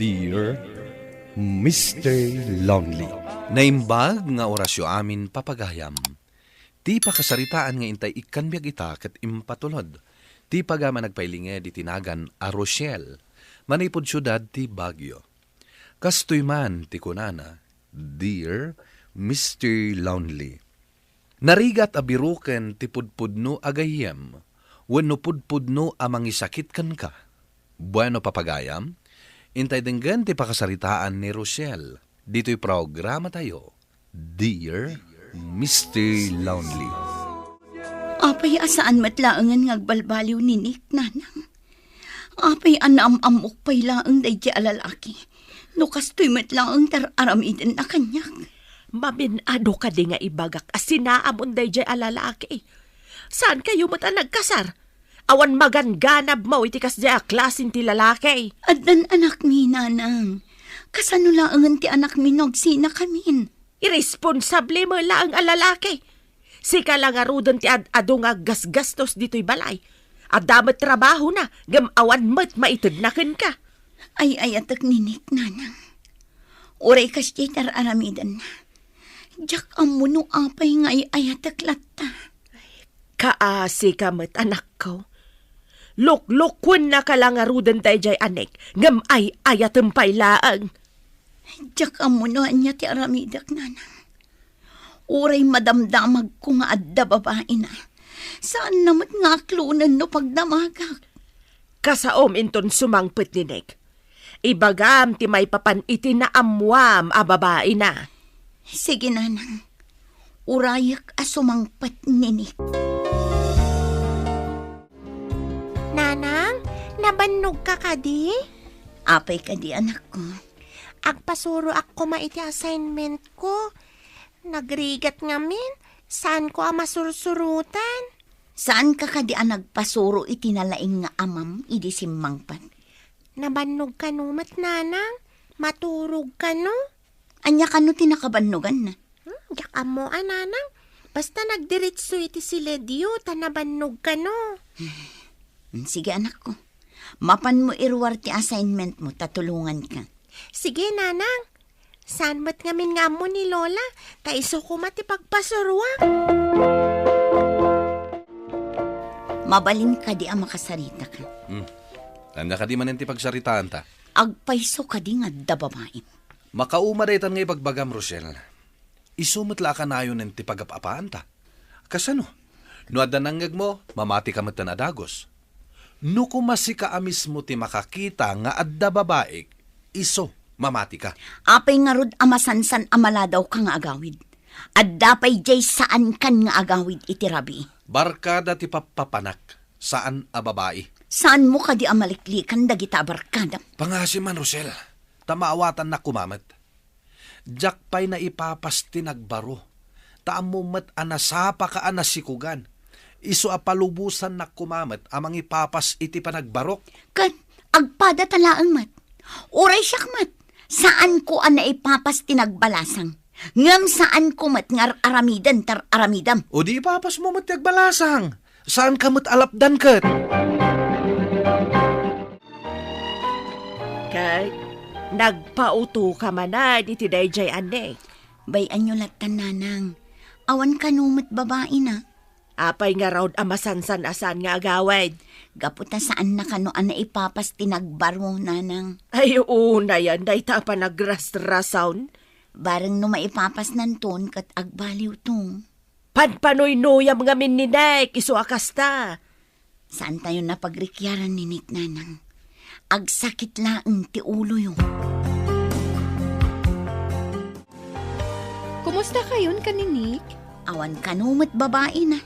Dear Mr. Lonely. Naimbag nga orasyo amin papagayam. Ti pakasaritaan nga intay ikanbiag ita ket impatulod. Ti pagama nagpailinge di tinagan a Rochelle. Manipod syudad ti Baguio. Kastoy man ti kunana, Dear Mr. Lonely. Narigat a biruken ti pudpudno agayem. Wenno pudpudno amang isakit kan ka. Bueno papagayam. Intay denggan ti pakasaritaan ni Rochelle. Dito'y programa tayo, Dear Mr. Lonely. Apay asaan matlaangan ngagbalbaliw ni Nick, nanang. Apay anam-amok pay laang day di alalaki. Nukastoy matlaang tar-aramidin na kanyak. Mabinado ka di nga ibagak asinaamon day di alalaki. Saan kayo mata nagkasar? Awan maganganab mo itikas di a klasin ti lalaki. Adan anak mi, nanang. Kasano laangan ti anak mi nagsina kamin. Irresponsable mo laang alalaki. Sika lang arudan ti ado nga gasgastos dito'y balay. Adamat trabaho na, gamawan mo't maitudnakin ka. Ay atak ni Nick, nanang. Oray kas di tar-aramidan na. Diyak amuno apay nga ayatak latta. Kaasi ka mo't anak ko. Luk-lukwan na ka lang arudan tayo jay anek, ngam ay ayatempay laang. Diyak amunoan niya ti aramidak, nanang. Uray madamdamag ko nga adda babae na. Saan namat nga klunan no pagdamagak? Kasaom inton sumangpet ni Nick. Ibagam ti may papan iti na amwam a babae na. Sige, nanang. Urayak a sumangpet ni Nick. Nanang, nabannog ka kadi? Apay kadi, anak ko. Agpasuro ako maiti assignment ko. Nagrigat ngamin, saan ko masursurutan? Saan ka kadi ang nagpasuro itinalaing nga amam, idi simmangpan? Nabannog ka no, mat nanang? Maturog ka no? Anya ka no tinakabannugan na? Yak mo, nanang. Basta nagdiritso iti si Ledio, tanabannog ka no? Sige, anak ko. Mapan mo irwar ti assignment mo, tatulungan ka. Sige, nanang. Saan ba't ngamin nga mo ni Lola? Kaiso ko mati pagpasurwa. Mabalin ka di ang makasarita ka. Tanda ka di man ti pagsaritaan ta. Agpaiso ka di nga da babae. Makaumadaytan nga ipagbagam, Rochelle. Isumatla ka na yun ng ti pagapapaan ta. Kasano? No adanangag mo, mamati ka matan adagos. No kumasi ka amis mo ti makakita nga adda babae, iso, mamati ka. Apay nga rod amasansan amaladaw ka nga agawid. Adda pay jay saan kan nga agawid iti rabi. Barkada ti papapanak, saan a babae? Saan mo ka di amaliklikan dagita barkada? Pangasi man, Rochelle. Tamaawatan na kumamat. Jack pa'y na ipapasti nagbaro. Taamo mat anasapa ka anasikugan. Iso apalubusan na kumamat amang ipapas iti panagbarok. Kat, agpada talaang mat. Uray siyak mat. Saan ko ana ipapas tinagbalasang? Ngam saan ko mat ngar aramidan tar aramidam? O di ipapas mo mat nagbalasang. Saan ka mat alapdan kat? Kay, nagpauto ka man na di tidayjay anek. Bayan nyo latan, nanang. Awan kanumot babae na. Apay nga raw amasansan asan nga agawad. Gaputa saan na kano ana ipapas tinagbaro, nanang. Ay, una yan, day ta pa nagrasrasound. Bareng no maipapas nanton kat agbaliw to. Panpanoy-noyam ngamin ni Nick, iso akasta. Saan tayo napagrikyaran ni Nick, nanang? Agsakit laang ti ulo yung. Kumusta kayon ka ni Nick? Awan kanumot babae na.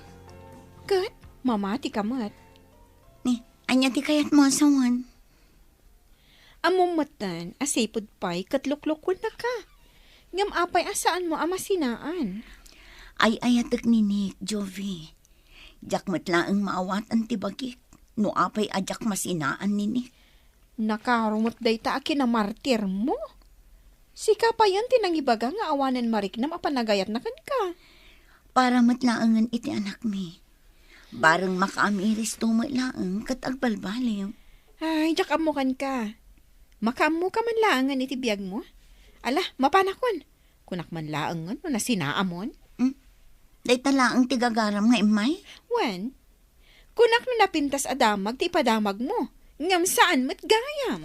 Kat, mamati ka mat. Ni, anya ti kayat mo asawan. Amumatan, asipod pa'y katluklukwan na ka. Ngam apay asaan mo amasinaan. Ay ayatek ni Nick, Jovi. Jak matlaang maawatan ti bagik. No apay ajak masinaan ni Nick. Nakarumot day ta akin na martir mo. Sika pa yan tinangibaga nga awanan mariknam apanagayat na kan ka. Para matlaangan iti anak mi. Barang makaamiris tumatlaang kat agbalbaliw. Ay, jak amukan ka. Makamu ka man laangan iti biyag mo. Ala, mapanakon. Kunak man laangan no na sinaamon. Day talaang tigagaram nga imay. Wen, kunak no napintas adamag ti ipadamag mo. Ngam saan mat gayam.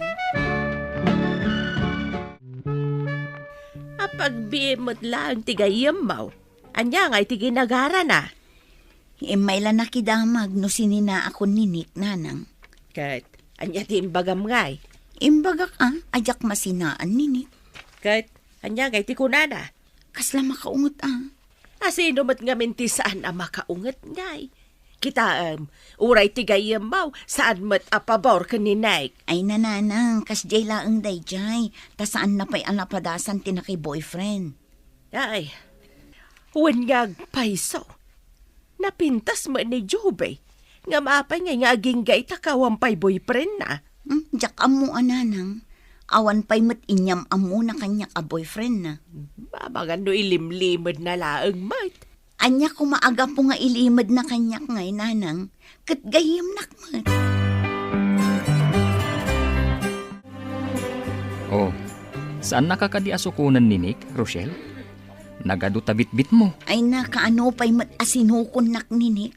Apag bimot lang tigayam mo. Anya nga'y tiginagara na. Imay lang nakidamag no sinina ako ninik nanang. Kat, anya ti imbagam nga'y. Imbagak ajak masinaan ninik. Kat, anya nga'y ti kunana. Kasla makaungot Asino mat nga minti saan ang makaungat nga'y. Kita, uray tigayam mo, saan mat apabor ka ni Nike. Ay nananang, kasjay laang dayjay. Ta saan na pa'y alapadasan tinaki boyfriend. Ay, huwan nga paiso. Napintas mo ni Jobe. Nga maapay nga aging gay takawang pa'y boyfriend na. Jak amu nanang. Awan pa'y mat inyam amu na kanya ka boyfriend na. Babagan no ilimlimod na laang mat. Anya ko maaga po nga ilimad na kanyak ngay nanang. Kat gayam nakmat. Oh, saan nakakadiasukunan ni Nick, Rochelle? Nagadutabit-bit mo. Ay na, kaano pa'y mat asinukon nak ninik.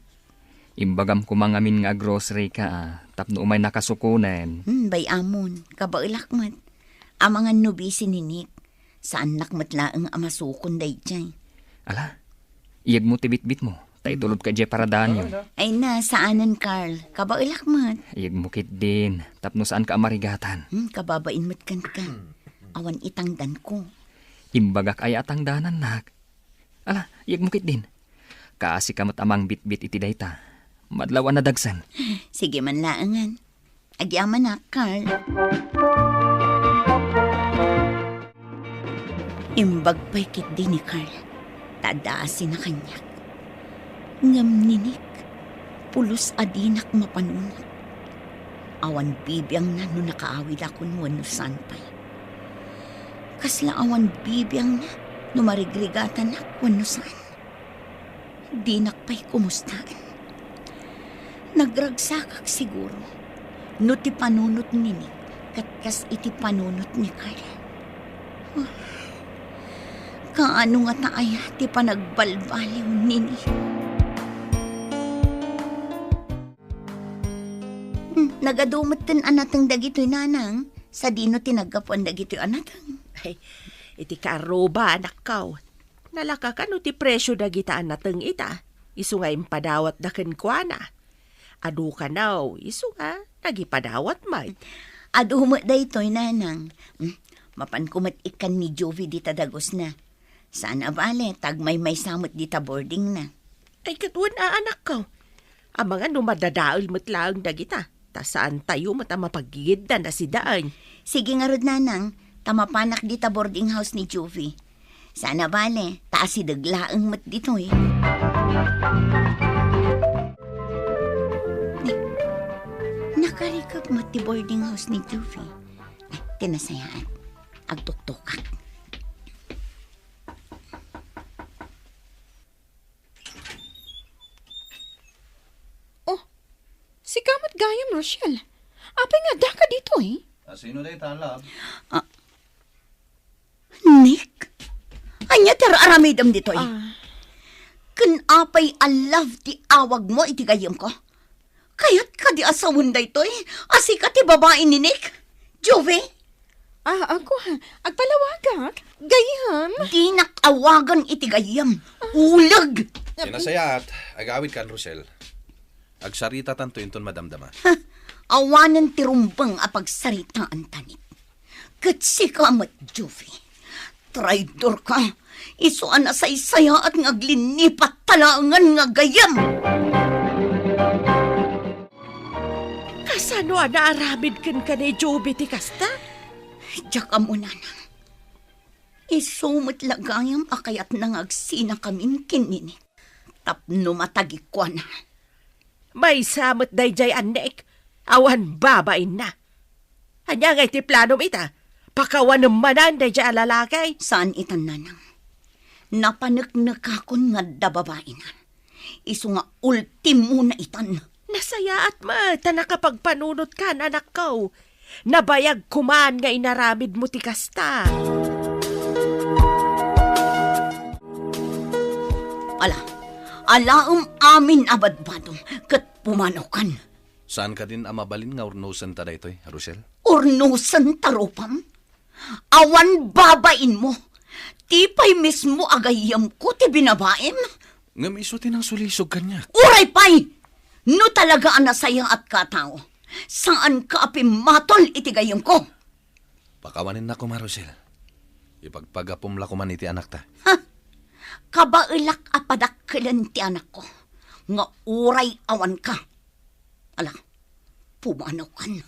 Imbagam ko mangamin nga grocery ka, tapno umay nakasukunan. Bay amon, kabailak mat. Amangan nubisi ni Nick. Saan nakmat laang amasukon day jay. Ala, iyag mo tibit-bit mo. Tay tulod ka dya para daan yun. Ay na, saanan Carl? Kabailak mat. Iyag mo kit din. Tapno saan ka amarigatan. Kababain mat kan ka. Awan itangdan ko. Imbagak ay atang danan nak. Ala, iyag mo kit din. Kaasi ka mat amang bit-bit iti dayta. Madlawan na dagsan. Sige man laangan. Agyaman na, Carl. Imbag pa'y kit din ni Carl. Tadaasin na kanya. Ngam ninik, pulos adinak mapanunot. Awan bibiyang na no nakaawid ako nuwan no sanpay. Kasla awan bibiyang na no marigrigatan ako no saan. Dinak pa'y kumustaan. Nagragsakak siguro. No ti panunot ninik, katkas iti panunot ni Carl. Kaano nga taaya ti panagbalbaliw nini. Nagadumot tin anatang dagito'y nanang. Sa dino tinaggapuan dagito'y anatang. Ay, iti karoba anak kaw. Nalaka ka no ti presyo dagita anatang ita. Isu nga impadawat da kenkwana. Adu ka naw, isu nga nagipadawat may. Adu mo dayto'y nanang. Mapankumat ikan ni Jovi di tadagos na. Sana bale, tagmay may samot di ta boarding na. Ay katuan na anak kaw. Ang mga numadadaol matlaang dagita. Ta saan tayo mata mapagigid na si daan. Sige nga rod nanang, tamapanak di ta boarding house ni Jovi. Sana bale, taas si daglaang mat dito eh. Nakarikap mat di boarding house ni Jovi. Tinasayaan, agtuktukan. Si kamat gayam, Rochelle. Apay nga da ka dito eh. Sino day talab? Nick? Anya tara aramidam dito eh. Kan apay alav ti awag mo iti gayam ko. Kaya't ka di asawon da ito eh. Asi ka ti babae ni Nick. Jove? Ako ha. Agpalawagak. Gayam. Di nakawagan iti gayam. Ulag! Sinasayat, agawid kan Rochelle. Agsarita tanto yun madamdama. Awanan ti rumbang apagsaritaan tanik. Katsi ka mat, Jovi. Traidor ka. Isuan na sa isaya at ngaglinipat talangan nga gayam. Kasano naaramid kan ka ni Joby ti kasta? Diyak ka muna na. Isumot lagayam akayat nangagsina kamin kinini. Tapno matagikwa na. May samot dayjay anek, awan babain na. Hanya ngay ti planom ita, pakawan manan dayjay alalakay. Saan itan nanang? Napanagnak akon nga dababain na. Isu nga ultimo na itan. Nasaya at mata nakapagpanunot ka, anak ko. Nabayag kuman nga inaramid mo ti kasta. Alaam amin abadbadong kat pumanokan. Saan ka din amabalin nga urnusan ta daytoy, Rochelle? Urnusan tarupam? Awan babain mo. Tipay mismo agayam ko ti binabaim. Ngam iso tinang sulisog kanya. Uray pay! No talaga anasayang at katao. Saan ka apimatol itigayam ko? Pakawanin na ko, Rochelle. Ipagpagapumla ko man iti anak ta. Kabailak apadakkelan ti anak ko. Nga uray awan ka. Pumanaw kan.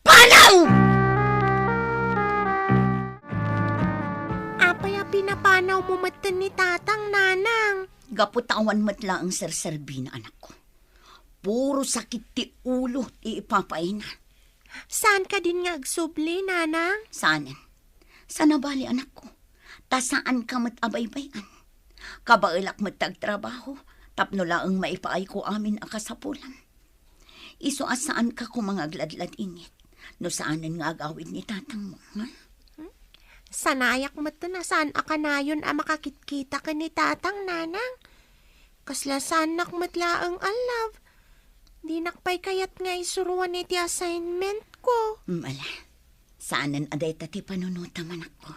Panaw! Apay pinapanaw mo matan ni tatang, nanang. Gaputawan matla ang serserbi na anak ko. Puro sakit ti ulo ti ipapainan. Saan ka din nga agsubli, nanang? Saanin? Sana bali anak ko. Ta saan ka matabaybayan? Kabailak matagtrabaho, tapno laang maipaay ko amin akasapulan. Iso asaan ka ko mga gladlad init, no saanin nga agawid ni tatang mo, ha? Sanayak mo to na saan akanayon makakitkita ka ni tatang, nanang. Kasla sanak matlaang alav. Di nakpay kayat nga isuruan iti assignment ko. Saanan aday tati panunuta manak ko.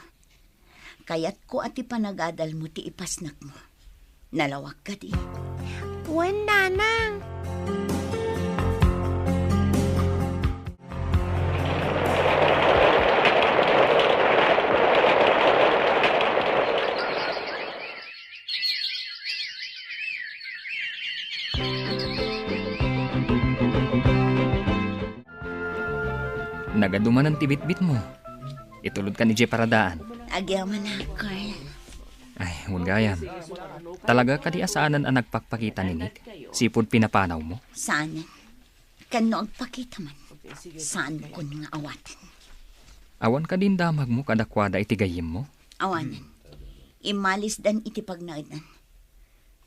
Kayat ko ati panagadal mo ti ipasnak mo. Nalawag ka di. Wen, nanang. Nagaduman ang tibit-bit mo. Itulod ka ni Jay paradaan. Agyaman na, Carl. Ay, gayam. Talaga ka di asaanan ang nagpakpakita ni Nick? Sipod pinapanaw mo? Saanan? Kano agpakita man? Saan ko nga awatin? Awan ka din damag mo kadakwada itigayim mo? Awanan. Imalis dan iti pagnainan.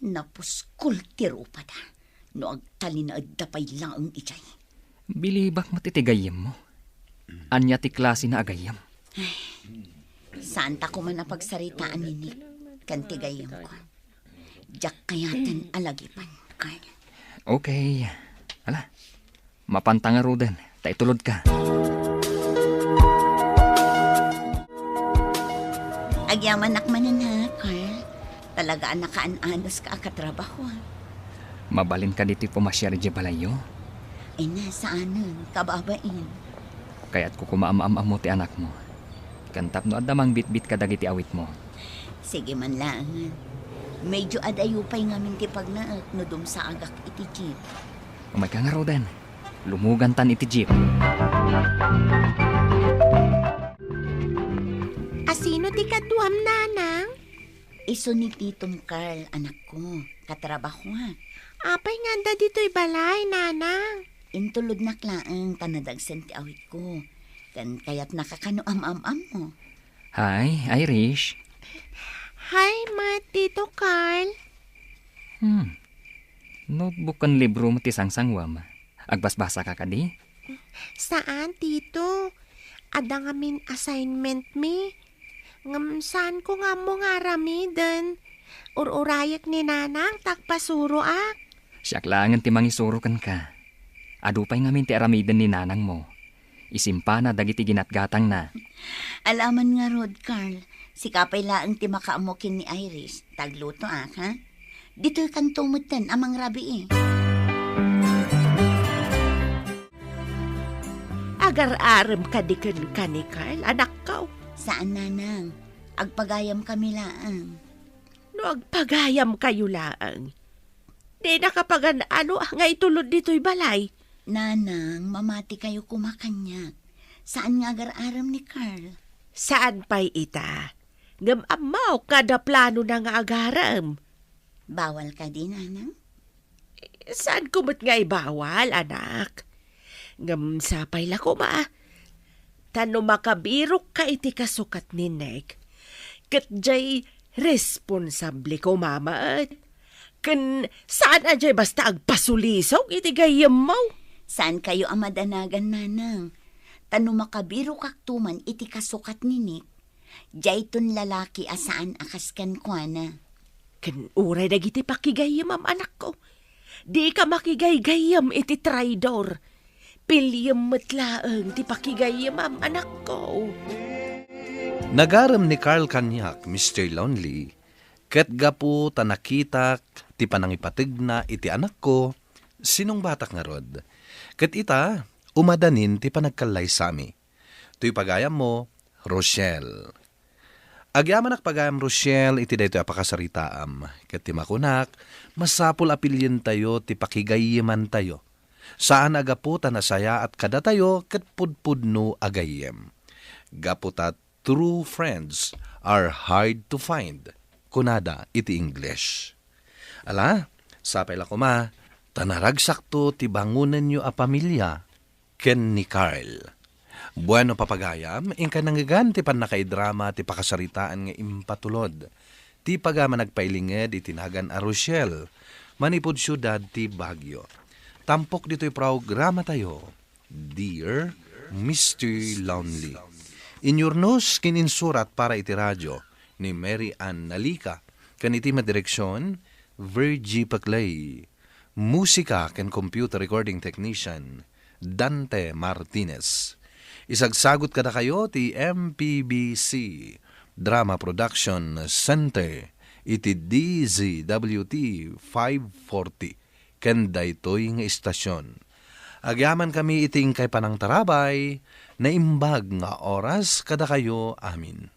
Napuskul tiro pa da. No agtalinaad dapay lang ang ichay. Bilibak mo titigayim mo? Anya ti klase na agayam? Saan ta ko man napagsaritaan ni Nick? Kantigayam ko. Diyak kayatan alagipan, Carl. Okay. Mapantang nga Roden. Taitulod ka. Agyaman nakmanan ha, Carl. Talaga nakaan-anos ka akatrabaho. Mabalin ka dito pumasyari di balayo? Ay nasaanan, kababain. Kaya't ko kumaam-am mo ti anak mo. Kantap no adamang bit-bit ka dagiti awit mo. Sige man lang. Medyo adayo pa'y ngamin ti pagnaak no dum sa agak iti jeep. Umay ka nga Roden. Lumugan tan iti jeep. Asino ti kaduam, nanang? Iso ni Titong Carl, anak ko. Katrabaho ha. Apay nga dito'y balay, nanang. Intulod na klaang tanadagsen ti awit ko. Kan kaya't nakakano am-am-am mo. Hi, Irish. Hi, Tito Carl. Notebook kan libro mo ti sangsangwam. Agbasbasa ka kadi? Saan, Tito? Ada ngamin assignment mi. Saan ko nga mo nga ramiden? Ururayak ni nanang takpasuro ak. Siyak langan ti mangisuro kan ka. Adupay ngamin ti aramiden ni nanang mo. Isimpa na dagiti ginatgatang na. Alaman nga Rod, Carl. Si kapay laang ti makaamokin ni Iris. Tagluto ha? Dito'y kantumutan amang rabi Agar-aram ka di ka ni Carl, anak ka. Saan nanang? Agpagayam kami laang. No agpagayam kayo laang. Di nakapagan nga itulod dito'y balay. Nanang, mamati kayo kumakanyak. Saan nga agar-aram ni Carl? Saan pa'y ita? Ngam-amaw kada plano na nga agaram. Bawal ka din, nanang? Saan kumot nga ibawal, anak? Ngam sapay la ko ma. Tano makabirok ka iti kasukat ni Nick. Kat jay responsable ko, mama. Kan saan ajay basta agpasulisog iti gayam mo? Saan kayo amadanagan, nanang? Tano makabiro kaktuman iti kasukat ni Nick, jayton lalaki asaan akas kan kuana. Ken uray dagiti pakigayam am anak ko. Di ka makigaygayam iti traidor. Pilyam matlaang ti pakigayam am anak ko. Nagaram ni Carl kanyak, Mr. Lonely, ket gapu tanakitak ti panangipatigna iti anak ko, sinong batak nga rod. Ket ita, umadanin ti panagkalay sami. Tuy pagayam mo, Rochelle. Agyaman ak pagayam Rochelle, iti dayto apakasaritaam. Ket ti makunak, masapul apilyen tayo, ti pakigayiman tayo. Saan agapu tanasaya at kada tayo, ket pudpudno agayem. Gaputat, true friends are hard to find. Kunada iti English. Ala, sapay la kuma, tanaragsakto ti bangunan nyo a pamilya, ken ni Carl. Bueno papagayam, inka nanggagan ti panakaidrama ti pakasaritaan nga impatulod. Ti pagama nagpailinged itinagan a Rochelle, manipod syudad ti Baguio. Tampok dito'y programa tayo, Dear Mr. Lonely. Inyurnos kininsurat para iti radyo ni Mary Ann Nalika, kaniti madireksyon, Virgie Paclay. Musika ken computer recording technician, Dante Martinez. Isagsagot kada kayo ti MPBC Drama Production Center iti DZWT 540 ken daytoy nga istasyon. Agyaman kami iting kay panang tarabay na imbag nga oras kada kayo amin.